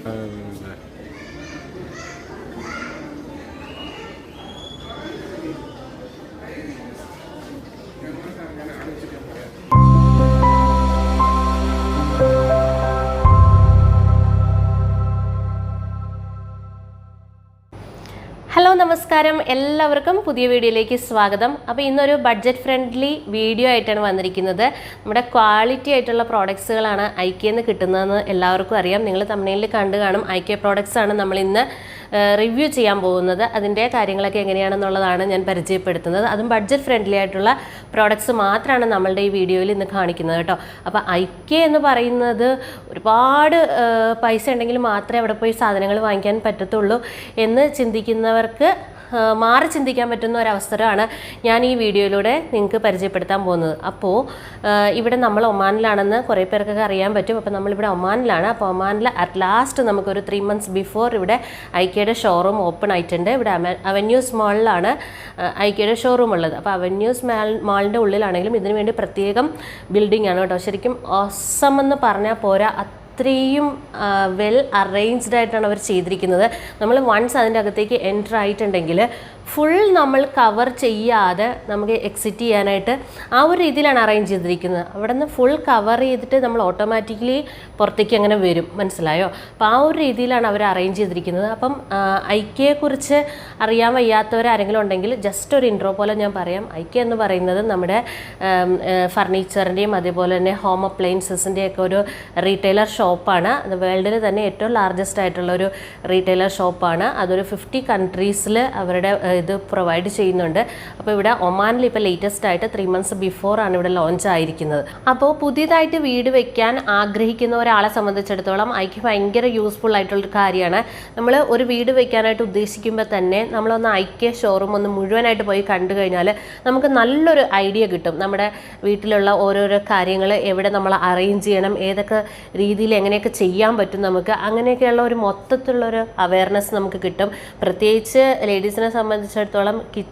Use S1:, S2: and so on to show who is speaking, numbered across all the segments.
S1: Hello നമസ്കാരം, എല്ലാവർക്കും പുതിയ വീഡിയോയിലേക്ക് സ്വാഗതം. അപ്പോൾ ഇന്നൊരു ബഡ്ജറ്റ് ഫ്രണ്ട്ലി വീഡിയോ ആയിട്ടാണ് വന്നിരിക്കുന്നത്. നമ്മുടെ ക്വാളിറ്റി ആയിട്ടുള്ള പ്രോഡക്ട്സുകളാണ് ഐക്യന്ന് കിട്ടുന്നതെന്ന് എല്ലാവർക്കും അറിയാം. നിങ്ങൾ തമ്മിലിൽ കണ്ടു കാണും. ഐക്യ പ്രോഡക്ട്സ് ആണ് നമ്മൾ ഇന്ന് റിവ്യൂ ചെയ്യാൻ പോകുന്നത്. അതിൻ്റെ കാര്യങ്ങളൊക്കെ എങ്ങനെയാണെന്നുള്ളതാണ് ഞാൻ പരിചയപ്പെടുത്തുന്നത്. അതും ബഡ്ജറ്റ് ഫ്രണ്ട്ലി ആയിട്ടുള്ള പ്രോഡക്ട്സ് മാത്രമാണ് നമ്മളുടെ ഈ വീഡിയോയിൽ ഇന്ന് കാണിക്കുന്നത് കേട്ടോ. അപ്പോൾ ഐക്യ എന്ന് പറയുന്നത് ഒരുപാട് പൈസ ഉണ്ടെങ്കിൽ മാത്രമേ അവിടെ പോയി സാധനങ്ങൾ വാങ്ങിക്കാൻ പറ്റത്തുള്ളൂ എന്ന് ചിന്തിക്കുന്നവർക്ക് മാറി ചിന്തിക്കാൻ പറ്റുന്ന ഒരവസരമാണ് ഞാൻ ഈ വീഡിയോയിലൂടെ നിങ്ങൾക്ക് പരിചയപ്പെടുത്താൻ പോകുന്നത്. അപ്പോൾ ഇവിടെ നമ്മൾ ഒമാനിലാണെന്ന് കുറേ പേർക്കൊക്കെ അറിയാൻ പറ്റും. അപ്പോൾ നമ്മളിവിടെ ഒമാനിലാണ്. അപ്പോൾ ഒമാനിൽ അറ്റ് ലാസ്റ്റ് നമുക്കൊരു 3 months ബിഫോർ ഇവിടെ ഐക്യയുടെ ഷോറൂം ഓപ്പൺ ആയിട്ടുണ്ട്. ഇവിടെ അവന്യൂസ് മാളിലാണ് ഐക്യയുടെ ഷോറൂം ഉള്ളത്. അപ്പോൾ അവന്യൂസ് മാളിൻ്റെ ഉള്ളിലാണെങ്കിലും ഇതിനു വേണ്ടി പ്രത്യേകം ബിൽഡിംഗ് ആണ് കേട്ടോ. ശരിക്കും ഓസം എന്ന് പറഞ്ഞാൽ പോരാ, അത്രയും വെൽ അറേഞ്ച്ഡ് ആയിട്ടാണ് അവർ ചെയ്തിരിക്കുന്നത്. നമ്മൾ വൺസ് അതിൻ്റെ അകത്തേക്ക് എൻ്റർ ആയിട്ടുണ്ടെങ്കിൽ ഫുൾ നമ്മൾ കവർ ചെയ്യാതെ നമുക്ക് എക്സിറ്റ് ചെയ്യാനായിട്ട് ആ ഒരു രീതിയിലാണ് അറേഞ്ച് ചെയ്തിരിക്കുന്നത്. അവിടെ നിന്ന് ഫുൾ കവർ ചെയ്തിട്ട് നമ്മൾ ഓട്ടോമാറ്റിക്കലി പുറത്തേക്ക് അങ്ങനെ വരും, മനസ്സിലായോ? അപ്പോൾ ആ ഒരു രീതിയിലാണ് അവർ അറേഞ്ച് ചെയ്തിരിക്കുന്നത്. അപ്പം ഐക്യയെക്കുറിച്ച് അറിയാൻ വയ്യാത്തവരാരെങ്കിലും ഉണ്ടെങ്കിൽ ജസ്റ്റ് ഒരു ഇൻട്രോ പോലെ ഞാൻ പറയാം. ഐക്യ എന്ന് പറയുന്നത് നമ്മുടെ ഫർണിച്ചറിൻ്റെയും അതേപോലെ തന്നെ ഹോം അപ്ലയൻസസിൻ്റെയൊക്കെ ഒരു റീറ്റെയിലർ ഷോപ്പാണ്. അത് വേൾഡിൽ തന്നെ ഏറ്റവും ലാർജസ്റ്റ് ആയിട്ടുള്ള ഒരു റീറ്റെയിലർ ഷോപ്പാണ്. അതൊരു 50 countries അവരുടെ ഇത് പ്രൊവൈഡ് ചെയ്യുന്നുണ്ട്. അപ്പോൾ ഇവിടെ ഒമാനിൽ ഇപ്പോൾ ലേറ്റസ്റ്റ് ആയിട്ട് 3 months ബിഫോർ ആണ് ഇവിടെ ലോഞ്ച് ആയിരിക്കുന്നത്. അപ്പോൾ പുതിയതായിട്ട് വീട് വെക്കാൻ ആഗ്രഹിക്കുന്ന ഒരാളെ സംബന്ധിച്ചിടത്തോളം ഐക്യ ഭയങ്കര യൂസ്ഫുൾ ആയിട്ടുള്ളൊരു കാര്യമാണ്. നമ്മൾ ഒരു വീട് വെക്കാനായിട്ട് ഉദ്ദേശിക്കുമ്പോൾ തന്നെ നമ്മളൊന്ന് ഐക്യ ഷോറൂം ഒന്ന് മുഴുവനായിട്ട് പോയി കണ്ടു കഴിഞ്ഞാൽ നമുക്ക് നല്ലൊരു ഐഡിയ കിട്ടും. നമ്മുടെ വീട്ടിലുള്ള ഓരോരോ കാര്യങ്ങൾ എവിടെ നമ്മൾ അറേഞ്ച് ചെയ്യണം, ഏതൊക്കെ രീതിയിൽ എങ്ങനെയൊക്കെ ചെയ്യാൻ പറ്റും നമുക്ക്, അങ്ങനെയൊക്കെയുള്ള ഒരു മൊത്തത്തിലുള്ളൊരു അവയർനെസ് നമുക്ക് കിട്ടും. പ്രത്യേകിച്ച് ലേഡീസിനെ സംബന്ധിച്ചിടത്തോളം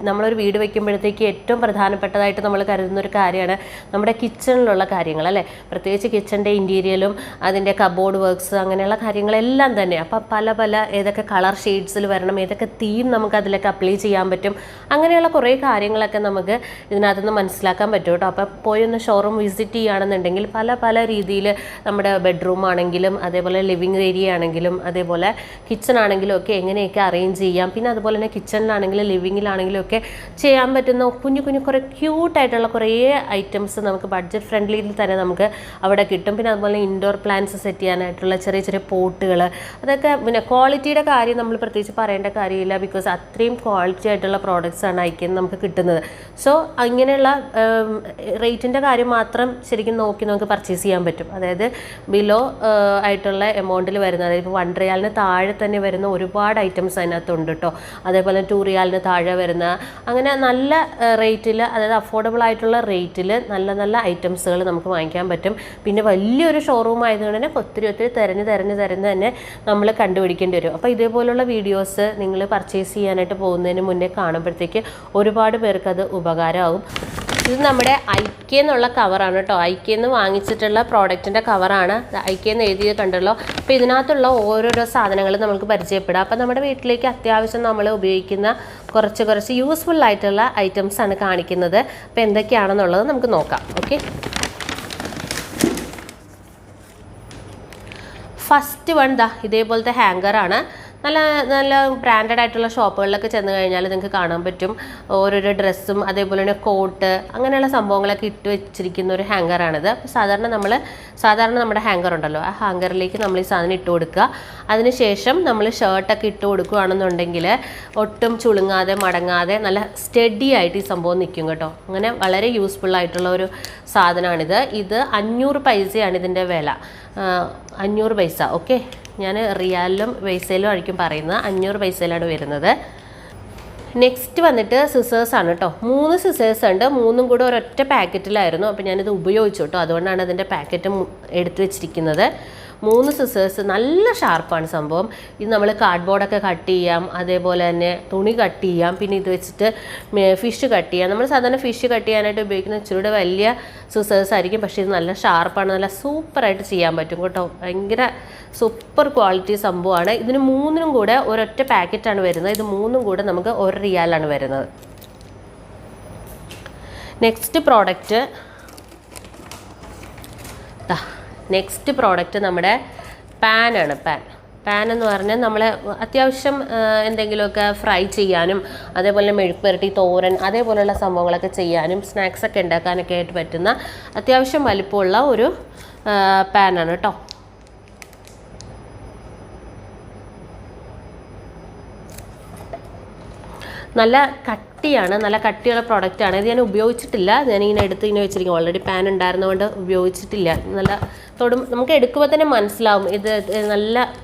S1: നമ്മളൊരു വീട് വയ്ക്കുമ്പോഴത്തേക്ക് ഏറ്റവും പ്രധാനപ്പെട്ടതായിട്ട് നമ്മൾ കരുതുന്ന ഒരു കാര്യമാണ് നമ്മുടെ കിച്ചണിലുള്ള കാര്യങ്ങൾ അല്ലേ. പ്രത്യേകിച്ച് കിച്ചണിൻ്റെ ഇൻറ്റീരിയലും അതിൻ്റെ കബോർഡ് വർക്ക്സ് അങ്ങനെയുള്ള കാര്യങ്ങളെല്ലാം തന്നെ. അപ്പം പല ഏതൊക്കെ കളർ ഷെയ്ഡ്സിൽ വരണം, ഏതൊക്കെ തീം നമുക്ക് അതിലൊക്കെ അപ്ലൈ ചെയ്യാൻ പറ്റും, അങ്ങനെയുള്ള കുറേ കാര്യങ്ങളൊക്കെ നമുക്ക് ഇതിനകത്തുനിന്ന് മനസ്സിലാക്കാൻ പറ്റും കേട്ടോ. അപ്പം പോയി ഒന്ന് ഷോറൂം വിസിറ്റ് ചെയ്യുകയാണെന്നുണ്ടെങ്കിൽ പല രീതിയിൽ നമ്മുടെ ബെഡ്റൂം ആണെങ്കിലും അതേപോലെ ലിവിങ് ഏരിയ ആണെങ്കിലും അതേപോലെ കിച്ചൺ ആണെങ്കിലും ഒക്കെ എങ്ങനെയൊക്കെ അറേഞ്ച് ചെയ്യാം, പിന്നെ അതുപോലെ തന്നെ കിച്ചണിലാണെങ്കിലും ലിവിങ്ങിലാണെങ്കിലും ഒക്കെ ചെയ്യാൻ പറ്റുന്ന കുഞ്ഞു കുറേ ക്യൂട്ടായിട്ടുള്ള കുറേ ഐറ്റംസ് നമുക്ക് ബഡ്ജറ്റ് ഫ്രണ്ട്ലിയിൽ തന്നെ നമുക്ക് അവിടെ കിട്ടും. പിന്നെ അതുപോലെ ഇൻഡോർ പ്ലാന്റ്സ് സെറ്റ് ചെയ്യാനായിട്ടുള്ള ചെറിയ പോട്ടുകൾ, അതൊക്കെ പിന്നെ ക്വാളിറ്റിയുടെ കാര്യം നമ്മൾ പ്രത്യേകിച്ച് പറയേണ്ട കാര്യമില്ല. ബിക്കോസ് അത്രയും ക്വാളിറ്റി ആയിട്ടുള്ള പ്രോഡക്റ്റ്സ് ആണ് ഐക്യം നമുക്ക് കിട്ടുന്നത്. സോ അങ്ങനെയുള്ള റേറ്റിൻ്റെ കാര്യം മാത്രം ശരിക്കും നോക്കി നമുക്ക് പർച്ചേസ് ചെയ്യാൻ പറ്റും. അതായത് ബിലോ ആയിട്ടുള്ള എമൗണ്ടിൽ വരുന്ന, അതായത് ഇപ്പോൾ 1 റിയാലിന് താഴെ തന്നെ വരുന്ന ഒരുപാട് ഐറ്റംസ് അതിനകത്തുണ്ട് കേട്ടോ. അതേപോലെ 2 റിയാലിന് താഴെ വരുന്ന അങ്ങനെ നല്ല റേറ്റിൽ, അതായത് അഫോർഡബിൾ ആയിട്ടുള്ള റേറ്റിൽ നല്ല ഐറ്റംസുകൾ നമുക്ക് വാങ്ങിക്കാൻ പറ്റും. പിന്നെ വലിയൊരു ഷോറൂം ആയതുകൊണ്ട് തന്നെ ഒത്തിരി തിരഞ്ഞ് തന്നെ നമ്മൾ കണ്ടുപിടിക്കേണ്ടി വരും. അപ്പോൾ ഇതേപോലുള്ള വീഡിയോസ് നിങ്ങൾ പർച്ചേസ് ചെയ്യാനായിട്ട് പോകുന്നതിന് മുന്നേ കാണുമ്പോഴത്തേക്ക് ഒരുപാട് പേർക്ക് അത് ഉപകാരമാകും. ഇത് നമ്മുടെ ഐക്യ എന്നുള്ള കവറാണ് കേട്ടോ. ഐക്യന്ന് വാങ്ങിച്ചിട്ടുള്ള പ്രോഡക്റ്റിൻ്റെ കവറാണ്. ഐക്യന്ന് എഴുതിയത് കണ്ടല്ലോ. അപ്പോൾ ഇതിനകത്തുള്ള ഓരോരോ സാധനങ്ങൾ നമുക്ക് പരിചയപ്പെടാം. അപ്പോൾ നമ്മുടെ വീട്ടിലേക്ക് അത്യാവശ്യം നമ്മൾ ഉപയോഗിക്കുന്ന കുറച്ച് യൂസ്ഫുൾ ആയിട്ടുള്ള ഐറ്റംസ് ആണ് കാണിക്കുന്നത്. അപ്പോൾ എന്തൊക്കെയാണെന്നുള്ളത് നമുക്ക് നോക്കാം. ഓക്കെ, ഫസ്റ്റ് വൺ ഇതേപോലത്തെ ഹാങ്കറാണ്. നല്ല ബ്രാൻഡഡ് ആയിട്ടുള്ള ഷോപ്പുകളിലൊക്കെ ചെന്ന് കഴിഞ്ഞാൽ നിങ്ങൾക്ക് കാണാൻ പറ്റും ഓരോരോ ഡ്രസ്സും അതേപോലെ തന്നെ കോട്ട് അങ്ങനെയുള്ള സംഭവങ്ങളൊക്കെ ഇട്ട് വെച്ചിരിക്കുന്ന ഒരു ഹാങ്കറാണിത്. അപ്പോൾ സാധാരണ നമ്മുടെ ഹാങ്കർ ഉണ്ടല്ലോ, ആ ഹാങ്കറിലേക്ക് നമ്മൾ ഈ സാധനം ഇട്ട് കൊടുക്കുക. അതിനുശേഷം നമ്മൾ ഷർട്ടൊക്കെ ഇട്ട് കൊടുക്കുകയാണെന്നുണ്ടെങ്കിൽ ഒട്ടും ചുളുങ്ങാതെ മടങ്ങാതെ നല്ല സ്റ്റഡി ആയിട്ട് ഈ സംഭവം നിൽക്കും കേട്ടോ. അങ്ങനെ വളരെ യൂസ്ഫുൾ ആയിട്ടുള്ള ഒരു സാധനമാണിത്. ഇത് 500 പൈസയാണ് ഇതിൻ്റെ വില. 500 പൈസ. ഓക്കെ, ഞാൻ റിയാലിലും പൈസയിലും ആയിരിക്കും പറയുന്നത്. 500 പൈസയിലാണ് വരുന്നത്. നെക്സ്റ്റ് വന്നിട്ട് സിസേഴ്സാണ് കേട്ടോ. 3 സിസേഴ്സ് ഉണ്ട്. 3ഉം കൂടെ ഒരൊറ്റ പാക്കറ്റിലായിരുന്നു. അപ്പോൾ ഞാനിത് ഉപയോഗിച്ചു കേട്ടോ. അതുകൊണ്ടാണ് അതിൻ്റെ പാക്കറ്റ് എടുത്തു വെച്ചിരിക്കുന്നത്. 3 സിസേഴ്സ് നല്ല ഷാർപ്പാണ് സംഭവം. ഇത് നമ്മൾ കാർഡ്ബോർഡൊക്കെ കട്ട് ചെയ്യാം, അതേപോലെ തന്നെ തുണി കട്ട് ചെയ്യാം, പിന്നെ ഇത് വെച്ചിട്ട് ഫിഷ് കട്ട് ചെയ്യാം. നമ്മൾ സാധാരണ ഫിഷ് കട്ട് ചെയ്യാനായിട്ട് ഉപയോഗിക്കുന്ന ഇച്ചിരി വലിയ സിസേഴ്സ് ആയിരിക്കും, പക്ഷേ ഇത് നല്ല ഷാർപ്പാണ്, നല്ല സൂപ്പറായിട്ട് ചെയ്യാൻ പറ്റും കേട്ടോ. ഭയങ്കര സൂപ്പർ ക്വാളിറ്റി സംഭവമാണ്. ഇതിന് 3നും കൂടെ ഒരൊറ്റ പാക്കറ്റാണ് വരുന്നത്. ഇത് 3ഉം കൂടെ നമുക്ക് 1 റിയാലാണ് വരുന്നത്. നെക്സ്റ്റ് പ്രോഡക്റ്റ് നമ്മുടെ പാനാണ്. പാൻ എന്ന് പറഞ്ഞാൽ നമ്മൾ അത്യാവശ്യം എന്തെങ്കിലുമൊക്കെ ഫ്രൈ ചെയ്യാനും അതേപോലെ മെഴുക്ക് പുരട്ടി, തോരൻ, അതേപോലെയുള്ള സംഭവങ്ങളൊക്കെ ചെയ്യാനും സ്നാക്സൊക്കെ ഉണ്ടാക്കാനൊക്കെ ആയിട്ട് പറ്റുന്ന അത്യാവശ്യം വലിപ്പമുള്ള ഒരു പാനാണ് കേട്ടോ. നല്ല കട്ടിയാണ്, നല്ല കട്ടിയുള്ള പ്രോഡക്റ്റാണ്. ഇത് ഞാൻ ഉപയോഗിച്ചിട്ടില്ല, ഞാനിങ്ങനെ ഇങ്ങനെ വെച്ചിരിക്കും. ഓൾറെഡി പാൻ ഉണ്ടായിരുന്നതുകൊണ്ട് ഉപയോഗിച്ചിട്ടില്ല. നല്ല നമുക്ക് എടുക്കുമ്പോൾ തന്നെ മനസ്സിലാവും ഇത്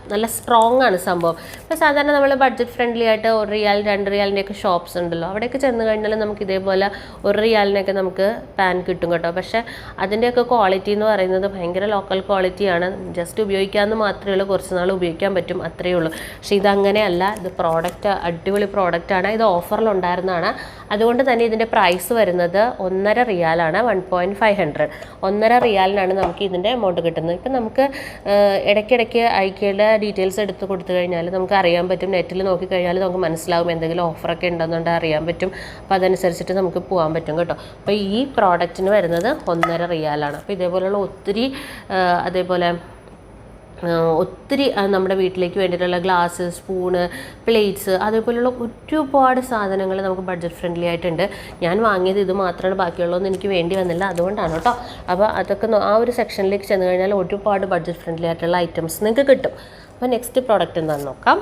S1: നല്ല സ്ട്രോങ് ആണ് സംഭവം. ഇപ്പോൾ സാധാരണ നമ്മൾ ബഡ്ജറ്റ് ഫ്രണ്ട്ലി ആയിട്ട് 1 റിയാൽ 2 റിയാലിൻ്റെയൊക്കെ ഷോപ്സ് ഉണ്ടല്ലോ, അവിടെയൊക്കെ ചെന്ന് കഴിഞ്ഞാൽ നമുക്ക് ഇതേപോലെ 1 റിയാലിനൊക്കെ നമുക്ക് പാൻ കിട്ടും കേട്ടോ. പക്ഷേ അതിൻ്റെയൊക്കെ ക്വാളിറ്റി എന്ന് പറയുന്നത് ഭയങ്കര ലോക്കൽ ക്വാളിറ്റിയാണ്. ജസ്റ്റ് ഉപയോഗിക്കാമെന്ന് മാത്രമേ ഉള്ളൂ, കുറച്ച് നാൾ ഉപയോഗിക്കാൻ പറ്റും, അത്രയേ ഉള്ളൂ. പക്ഷേ ഇതങ്ങനെയല്ല. ഇത് അടിപൊളി പ്രോഡക്റ്റാണ്. ഇത് ഓഫറിലുണ്ടായിരുന്നതാണ്. അതുകൊണ്ട് തന്നെ ഇതിൻ്റെ പ്രൈസ് വരുന്നത് 1.5 റിയാലാണ്, 1.500. 1.5 റിയാലിനാണ് നമുക്ക് ഇതിൻ്റെ എമൗണ്ട് കിട്ടുന്നത്. ഇപ്പം നമുക്ക് ഇടയ്ക്കിടയ്ക്ക് ഐക്യയുടെ ഡീറ്റെയിൽസ് എടുത്ത് കൊടുത്തു കഴിഞ്ഞാൽ നമുക്ക് അറിയാൻ പറ്റും. നെറ്റിൽ നോക്കിക്കഴിഞ്ഞാൽ നമുക്ക് മനസ്സിലാവും എന്തെങ്കിലും ഓഫറൊക്കെ ഉണ്ടെന്നുണ്ടെങ്കിൽ അറിയാൻ പറ്റും. അപ്പോൾ അതനുസരിച്ചിട്ട് നമുക്ക് പോകാൻ പറ്റും കേട്ടോ. അപ്പോൾ ഈ പ്രോഡക്റ്റിന് വരുന്നത് 1.5 റിയാലാണ്. അപ്പോൾ ഇതേപോലെയുള്ള ഒത്തിരി നമ്മുടെ വീട്ടിലേക്ക് വേണ്ടിയിട്ടുള്ള ഗ്ലാസ്, സ്പൂണ്, പ്ലേറ്റ്സ്, അതേപോലെയുള്ള ഒരുപാട് സാധനങ്ങൾ നമുക്ക് ബഡ്ജറ്റ് ഫ്രണ്ട്ലി ആയിട്ടുണ്ട്. ഞാൻ വാങ്ങിയത് ഇത് മാത്രമാണ്, ബാക്കിയുള്ളതൊന്നും എനിക്ക് വേണ്ടി വന്നില്ല, അതുകൊണ്ടാണ് കേട്ടോ. അപ്പോൾ അതൊക്കെ ആ ഒരു സെക്ഷനിലേക്ക് ചെന്ന് കഴിഞ്ഞാൽ ഒരുപാട് ബഡ്ജറ്റ് ഫ്രണ്ട്ലി ആയിട്ടുള്ള ഐറ്റംസ് നിങ്ങൾക്ക് കിട്ടും. അപ്പോൾ നെക്സ്റ്റ് പ്രോഡക്റ്റ് എന്താണെന്ന് നോക്കാം.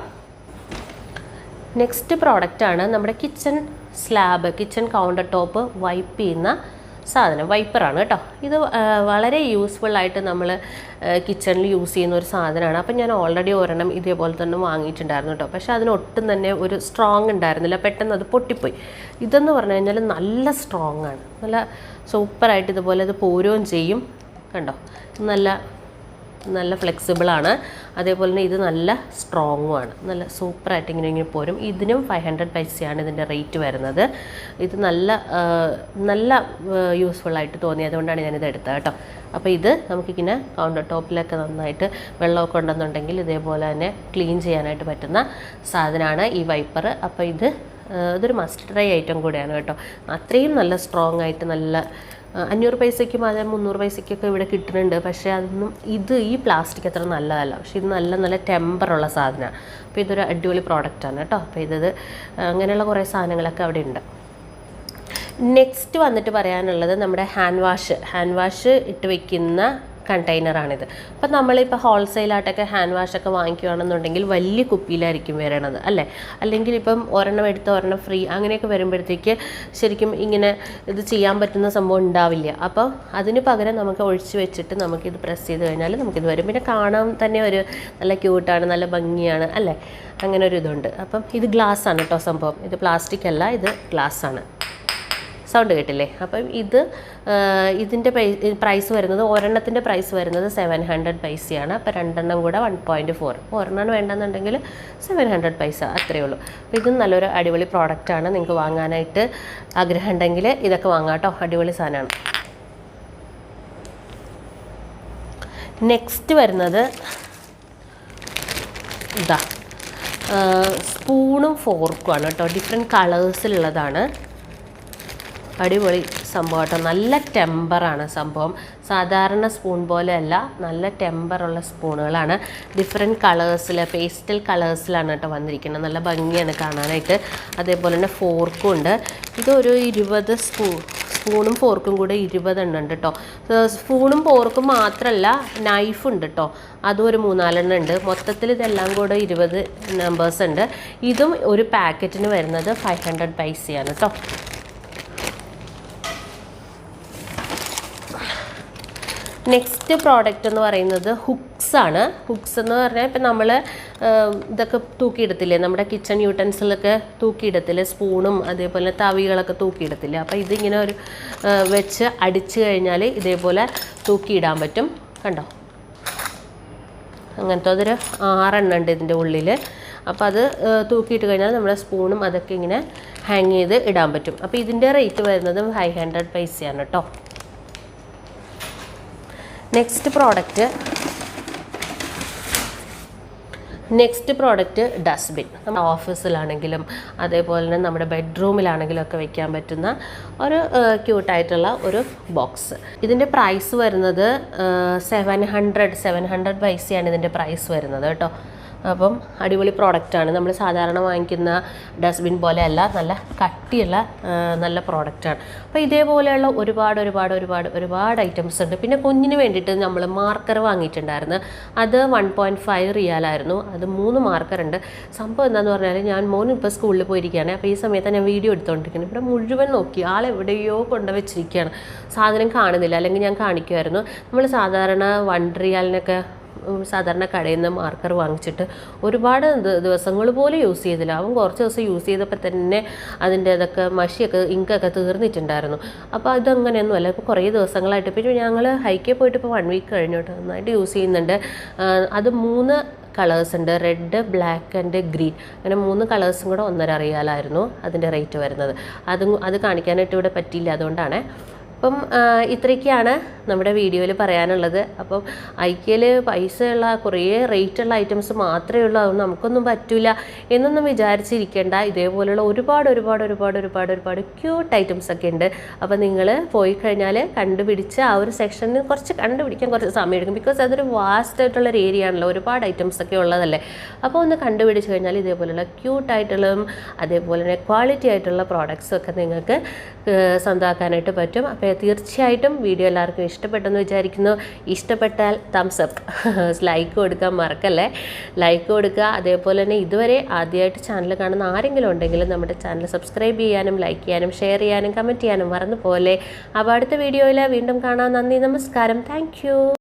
S1: നെക്സ്റ്റ് പ്രോഡക്റ്റാണ് നമ്മുടെ കിച്ചൺ കൗണ്ടർ ടോപ്പ് വൈപ്പ് ചെയ്യുന്ന സാധനം. വൈപ്പറാണ് കേട്ടോ. ഇത് വളരെ യൂസ്ഫുള്ളായിട്ട് നമ്മൾ കിച്ചണിൽ യൂസ് ചെയ്യുന്ന ഒരു സാധനമാണ്. അപ്പം ഞാൻ ഓൾറെഡി ഒരെണ്ണം ഇതേപോലെ തന്നെ വാങ്ങിയിട്ടുണ്ടായിരുന്നു കേട്ടോ. പക്ഷേ അതിനൊട്ടും തന്നെ ഒരു സ്ട്രോങ് ഉണ്ടായിരുന്നില്ല, പെട്ടെന്ന് അത് പൊട്ടിപ്പോയി. ഇതെന്ന് പറഞ്ഞു കഴിഞ്ഞാൽ നല്ല സ്ട്രോങ് ആണ്, നല്ല സൂപ്പറായിട്ട് ഇതുപോലെ ഇത് പോരുകയും ചെയ്യും. കണ്ടോ, നല്ല ഫ്ലെക്സിബിളാണ്. അതേപോലെ തന്നെ ഇത് നല്ല സ്ട്രോങ്ങുമാണ്, നല്ല സൂപ്പറായിട്ട് ഇങ്ങനെ പോരും. ഇതിനും 500 പൈസയാണ് ഇതിൻ്റെ റേറ്റ് വരുന്നത്. ഇത് നല്ല യൂസ്ഫുള്ളായിട്ട് തോന്നി, അതുകൊണ്ടാണ് ഞാനിത് എടുത്തത് കേട്ടോ. അപ്പോൾ ഇത് നമുക്കിങ്ങനെ കൗണ്ടർ ടോപ്പിലൊക്കെ നന്നായിട്ട് വെള്ളമൊക്കെ ഉണ്ടെന്നുണ്ടെങ്കിൽ ഇതേപോലെ തന്നെ ക്ലീൻ ചെയ്യാനായിട്ട് പറ്റുന്ന സാധനമാണ് ഈ വൈപ്പർ. അപ്പോൾ ഇതൊരു മസ്റ്റ് ട്രൈ ഐറ്റം കൂടെയാണ് കേട്ടോ. അത്രയും നല്ല സ്ട്രോങ് ആയിട്ട്, നല്ല 500 പൈസയ്ക്കും അതെ 300 പൈസയ്ക്കൊക്കെ ഇവിടെ കിട്ടുന്നുണ്ട്. പക്ഷേ അതൊന്നും ഈ പ്ലാസ്റ്റിക് അത്ര നല്ലതല്ല. പക്ഷേ ഇത് നല്ല ടെമ്പറുള്ള സാധനമാണ്. അപ്പോൾ ഇതൊരു അടിപൊളി പ്രോഡക്റ്റാണ് കേട്ടോ. അപ്പോൾ അങ്ങനെയുള്ള കുറേ സാധനങ്ങളൊക്കെ അവിടെ ഉണ്ട്. നെക്സ്റ്റ് വന്നിട്ട് പറയാനുള്ളത് നമ്മുടെ ഹാൻഡ് വാഷ് ഇട്ട് വയ്ക്കുന്ന കണ്ടെയ്നറാണിത്. അപ്പം നമ്മളിപ്പോൾ ഹോൾസെയിലായിട്ടൊക്കെ ഹാൻഡ് വാഷൊക്കെ വാങ്ങിക്കുകയാണെന്നുണ്ടെങ്കിൽ വലിയ കുപ്പിയിലായിരിക്കും വരണത് അല്ലേ. അല്ലെങ്കിൽ ഇപ്പം ഒരെണ്ണം എടുത്ത് ഒരെണ്ണം ഫ്രീ അങ്ങനെയൊക്കെ വരുമ്പോഴത്തേക്ക് ശരിക്കും ഇങ്ങനെ ഇത് ചെയ്യാൻ പറ്റുന്ന സംഭവം ഉണ്ടാവില്ല. അപ്പോൾ അതിന് പകരം നമുക്ക് ഒഴിച്ച് വെച്ചിട്ട് നമുക്കിത് പ്രസ് ചെയ്ത് കഴിഞ്ഞാൽ നമുക്കിത് വരും. പിന്നെ കാണാൻ തന്നെ ഒരു നല്ല ക്യൂട്ടാണ്, നല്ല ഭംഗിയാണ് അല്ലേ. അങ്ങനെ ഒരു ഇതുണ്ട്. അപ്പം ഇത് ഗ്ലാസ്സാണ് കേട്ടോ സംഭവം. ഇത് പ്ലാസ്റ്റിക് അല്ല, ഇത് ഗ്ലാസ്സാണ്. സൗണ്ട് കേട്ടില്ലേ. അപ്പം ഇതിൻ്റെ പ്രൈസ് വരുന്നത്, ഒരെണ്ണത്തിൻ്റെ പ്രൈസ് വരുന്നത് 700 പൈസയാണ്. അപ്പോൾ 2 എണ്ണം കൂടെ 1.4. ഒരെണ്ണം വേണ്ടെന്നുണ്ടെങ്കിൽ 700 പൈസ, അത്രയേ ഉള്ളൂ. അപ്പോൾ ഇതും നല്ലൊരു അടിപൊളി പ്രോഡക്റ്റാണ്. നിങ്ങൾക്ക് വാങ്ങാനായിട്ട് ആഗ്രഹം ഉണ്ടെങ്കിൽ ഇതൊക്കെ വാങ്ങാം കേട്ടോ. അടിപൊളി സാധനമാണ്. നെക്സ്റ്റ് വരുന്നത് സ്പൂണും ഫോർക്കുമാണ് കേട്ടോ. ഡിഫറെൻറ്റ് കളേഴ്സിലുള്ളതാണ്. അടിപൊളി സംഭവം കേട്ടോ. നല്ല ടെമ്പറാണ് സംഭവം. സാധാരണ സ്പൂൺ പോലെയല്ല, നല്ല ടെമ്പറുള്ള സ്പൂണുകളാണ്. ഡിഫറെൻറ്റ് കളേഴ്സിൽ, പേസ്റ്റൽ കളേഴ്സിലാണ് കേട്ടോ വന്നിരിക്കുന്നത്. നല്ല ഭംഗിയാണ് കാണാനായിട്ട്. അതേപോലെ തന്നെ ഫോർക്കും ഉണ്ട്. ഇതൊരു 20 സ്പൂണും ഫോർക്കും കൂടെ 20 എണ്ണം ഉണ്ട് കേട്ടോ. സ്പൂണും ഫോർക്കും മാത്രമല്ല, നൈഫുണ്ട് കേട്ടോ. അതും ഒരു 3-4 എണ്ണം ഉണ്ട്. മൊത്തത്തിൽ ഇതെല്ലാം കൂടെ 20 നമ്പേഴ്സ് ഉണ്ട്. ഇതും ഒരു പാക്കറ്റിന് വരുന്നത് 500 പൈസയാണ് കേട്ടോ. നെക്സ്റ്റ് പ്രോഡക്റ്റ് എന്ന് പറയുന്നത് ഹുക്സാണ്. ഹുക്സ് എന്ന് പറഞ്ഞാൽ ഇപ്പം നമ്മൾ ഇതൊക്കെ തൂക്കിയിടത്തില്ലേ, നമ്മുടെ കിച്ചൺ യൂട്ടൻസിലൊക്കെ തൂക്കിയിടത്തില്ലേ, സ്പൂണും അതേപോലെ തവികളൊക്കെ തൂക്കിയിടത്തില്ലേ. അപ്പോൾ ഇതിങ്ങനെ വെച്ച് അടിച്ചു കഴിഞ്ഞാൽ ഇതേപോലെ തൂക്കിയിടാൻ പറ്റും. കണ്ടോ, അങ്ങനത്തെ അതൊരു 6 എണ്ണം ഉണ്ട് ഇതിൻ്റെ ഉള്ളിൽ. അപ്പോൾ അത് തൂക്കിയിട്ട് കഴിഞ്ഞാൽ നമ്മുടെ സ്പൂണും അതൊക്കെ ഇങ്ങനെ ഹാങ് ചെയ്ത് ഇടാൻ പറ്റും. അപ്പോൾ ഇതിൻ്റെ റേറ്റ് വരുന്നത് 500 പൈസയാണ് കേട്ടോ. Next product dustbin. നമ്മുടെ ഓഫീസിലാണെങ്കിലും അതേപോലെ തന്നെ നമ്മുടെ ബെഡ്റൂമിലാണെങ്കിലും ഒക്കെ വെക്കാൻ പറ്റുന്ന ഒരു ക്യൂട്ടായിട്ടുള്ള ഒരു ബോക്സ്. ഇതിൻ്റെ പ്രൈസ് വരുന്നത് 700 പൈസയാണ് ഇതിൻ്റെ പ്രൈസ് വരുന്നത് കേട്ടോ. അപ്പം അടിപൊളി പ്രോഡക്റ്റാണ്. നമ്മൾ സാധാരണ വാങ്ങിക്കുന്ന ഡസ്റ്റ്ബിൻ പോലെയല്ല, നല്ല കട്ടിയുള്ള നല്ല പ്രോഡക്റ്റാണ്. അപ്പോൾ ഇതേപോലെയുള്ള ഒരുപാട് ഐറ്റംസ് ഉണ്ട്. പിന്നെ കുഞ്ഞിന് വേണ്ടിയിട്ട് നമ്മൾ മാർക്കർ വാങ്ങിയിട്ടുണ്ടായിരുന്നു. അത് 1.5 റിയാലായിരുന്നു. അത് 3 മാർക്കറുണ്ട്. സംഭവം എന്താണെന്ന് പറഞ്ഞാൽ ഞാൻ മോനും ഇപ്പോൾ സ്കൂളിൽ പോയിരിക്കുകയാണ്. അപ്പോൾ ഈ സമയത്ത് ഞാൻ വീഡിയോ എടുത്തുകൊണ്ടിരിക്കുന്നത്. ഇവിടെ മുഴുവൻ നോക്കി ആളെവിടെയോ കൊണ്ടുവച്ചിരിക്കുകയാണ്, സാധനം കാണുന്നില്ല. അല്ലെങ്കിൽ ഞാൻ കാണിക്കുമായിരുന്നു. നമ്മൾ സാധാരണ 1 റിയാലിനൊക്കെ സാധാരണ കടയിൽ നിന്ന് മാർക്കർ വാങ്ങിച്ചിട്ട് ഒരുപാട് ദിവസങ്ങൾ പോലും യൂസ് ചെയ്തില്ല. അവൻ കുറച്ച് ദിവസം യൂസ് ചെയ്തപ്പോൾ തന്നെ അതിൻ്റെ അതൊക്കെ മഷിയൊക്കെ ഇങ്കൊക്കെ തീർന്നിട്ടുണ്ടായിരുന്നു. അപ്പോൾ അതങ്ങനെയൊന്നും അല്ല. ഇപ്പോൾ കുറേ ദിവസങ്ങളായിട്ട് ഇപ്പോൾ ഞങ്ങൾ ഹൈക്കേ പോയിട്ട് ഇപ്പോൾ 1 വീക്ക് കഴിഞ്ഞോട്ട് നന്നായിട്ട് യൂസ് ചെയ്യുന്നുണ്ട്. അത് 3 കളേഴ്സ് ഉണ്ട്, റെഡ്, ബ്ലാക്ക് ആൻഡ് ഗ്രീൻ. അങ്ങനെ 3 കളേഴ്സും കൂടെ 1.5 റിയാലായിരുന്നു അതിൻ്റെ റേറ്റ് വരുന്നത്. അത് കാണിക്കാനായിട്ട് ഇവിടെ പറ്റിയില്ല, അതുകൊണ്ടാണ്. അപ്പം ഇത്രയൊക്കെയാണ് നമ്മുടെ വീഡിയോയിൽ പറയാനുള്ളത്. അപ്പം ഐക്യയിൽ പൈസയുള്ള കുറേ റേറ്റുള്ള ഐറ്റംസ് മാത്രമേ ഉള്ളൂ, അതുകൊണ്ട് നമുക്കൊന്നും പറ്റില്ല എന്നൊന്നും വിചാരിച്ചിരിക്കേണ്ട. ഇതേപോലെയുള്ള ഒരുപാട് ക്യൂട്ട് ഐറ്റംസ് ഒക്കെ ഉണ്ട്. അപ്പോൾ നിങ്ങൾ പോയി കഴിഞ്ഞാൽ കണ്ടുപിടിച്ച് ആ ഒരു സെക്ഷനിൽ കണ്ടുപിടിക്കാൻ കുറച്ച് സമയം എടുക്കും. ബിക്കോസ് അതൊരു വാസ്റ്റ് ആയിട്ടുള്ളൊരു ഏരിയ ആണല്ലോ, ഒരുപാട് ഐറ്റംസ് ഒക്കെ ഉള്ളതല്ലേ. അപ്പോൾ ഒന്ന് കണ്ടുപിടിച്ച് കഴിഞ്ഞാൽ ഇതേപോലെയുള്ള ക്യൂട്ടായിട്ടുള്ളതും അതേപോലെ തന്നെ ക്വാളിറ്റി ആയിട്ടുള്ള പ്രോഡക്റ്റ്സും ഒക്കെ നിങ്ങൾക്ക് സ്വന്തമാക്കാനായിട്ട് പറ്റും. അപ്പോൾ തീർച്ചയായിട്ടും വീഡിയോ എല്ലാവർക്കും ഇഷ്ടപ്പെട്ടെന്ന് വിചാരിക്കുന്നു. ഇഷ്ടപ്പെട്ടാൽ തംസ് അപ്പ്, ലൈക്ക് കൊടുക്കാൻ മറക്കല്ലേ. ലൈക്ക് കൊടുക്കുക. അതേപോലെ തന്നെ ഇതുവരെ ആദ്യമായിട്ട് ചാനൽ കാണുന്ന ആരെങ്കിലും ഉണ്ടെങ്കിൽ നമ്മുടെ ചാനൽ സബ്സ്ക്രൈബ് ചെയ്യാനും ലൈക്ക് ചെയ്യാനും ഷെയർ ചെയ്യാനും കമൻറ്റ് ചെയ്യാനും മറന്നു പോലെ. അപ്പോൾ അടുത്ത വീഡിയോയിൽ വീണ്ടും കാണാം. നന്ദി, നമസ്കാരം, താങ്ക് യു.